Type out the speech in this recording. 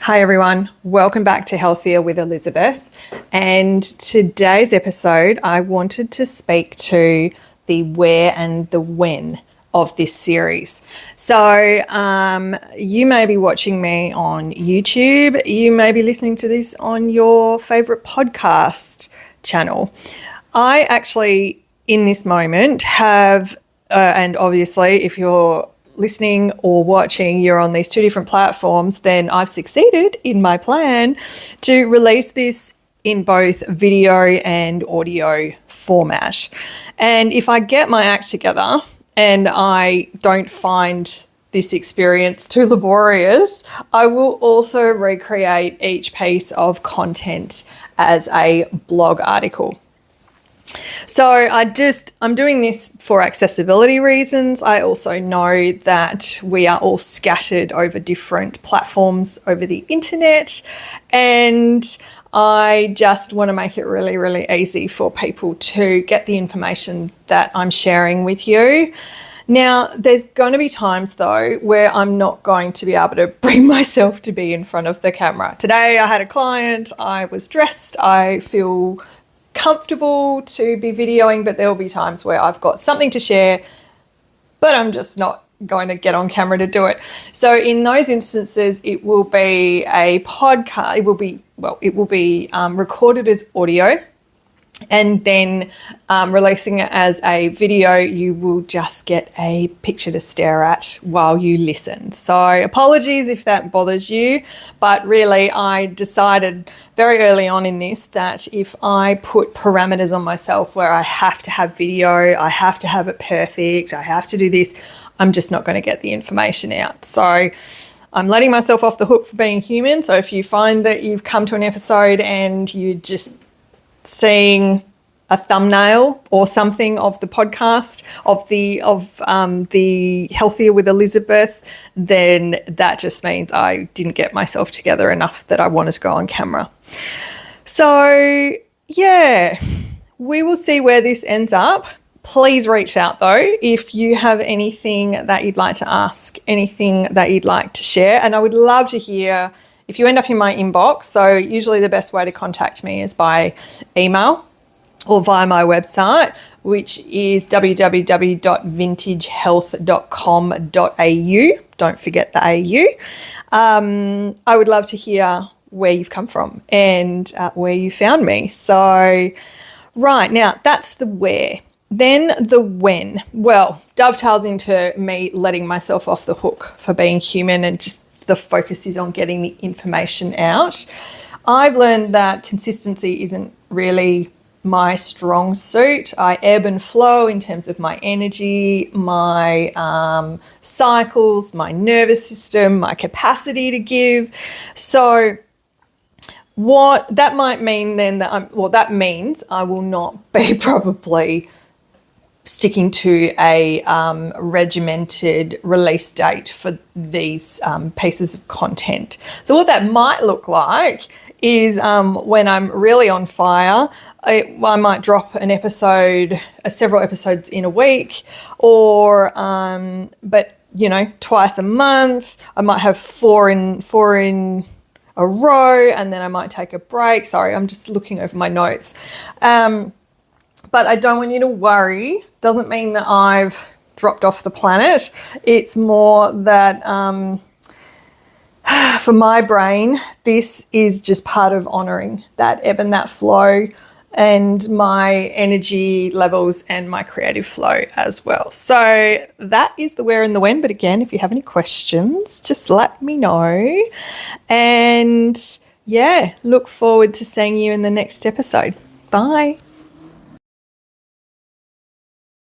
Hi everyone, welcome back to Healthier with Elizabeth. And today's episode, I wanted to speak to the where and the when of this series. So you may be watching me on YouTube, you may be listening to this on your favorite podcast channel. I actually, in this moment, have, and obviously if you're listening or watching, you're on these two different platforms, then I've succeeded in my plan to release this in both video and audio format. And if I get my act together and I don't find this experience too laborious, I will also recreate each piece of content as a blog article. So I'm doing this for accessibility reasons. I also know that we are all scattered over different platforms over the internet, and I just want to make it really, really easy for people to get the information that I'm sharing with you. Now, there's going to be times though where I'm not going to be able to bring myself to be in front of the camera. Today I had a client, I was dressed, I feel comfortable to be videoing, but there will be times where I've got something to share, but I'm just not going to get on camera to do it. So in those instances, it will be a podcast. It will be recorded as audio, and then releasing it as a video. You will just get a picture to stare at while you listen. So apologies if that bothers you, but really I decided very early on in this that if I put parameters on myself where I have to have video, I have to have it perfect, I have to do this, I'm just not going to get the information out. So I'm letting myself off the hook for being human. So if you find that you've come to an episode and you're just seeing a thumbnail or something of the podcast of the Healthier with Elizabeth, then that just means I didn't get myself together enough that I wanted to go on camera. So yeah, we will see where this ends up. Please reach out though if you have anything that you'd like to ask, anything that you'd like to share, and I would love to hear if you end up in my inbox. So usually the best way to contact me is by email or via my website, which is www.vintagehealth.com.au. Don't forget the AU. I would love to hear where you've come from and where you found me. So right now, that's the where. Then the when. Well, dovetails into me letting myself off the hook for being human, and just the focus is on getting the information out. I've learned that consistency isn't really my strong suit. I ebb and flow in terms of my energy, my cycles, my nervous system, my capacity to give. So what that might mean then that means I will not be probably sticking to a regimented release date for these pieces of content. So what that might look like is when I'm really on fire, I might drop an episode, several episodes in a week, or but twice a month. I might have four in a row, and then I might take a break. Sorry, I'm just looking over my notes. But I don't want you to worry. Doesn't mean that I've dropped off the planet. It's more that for my brain, this is just part of honouring that ebb and that flow and my energy levels and my creative flow as well. So that is the where and the when. But again, if you have any questions, just let me know. And yeah, look forward to seeing you in the next episode. Bye.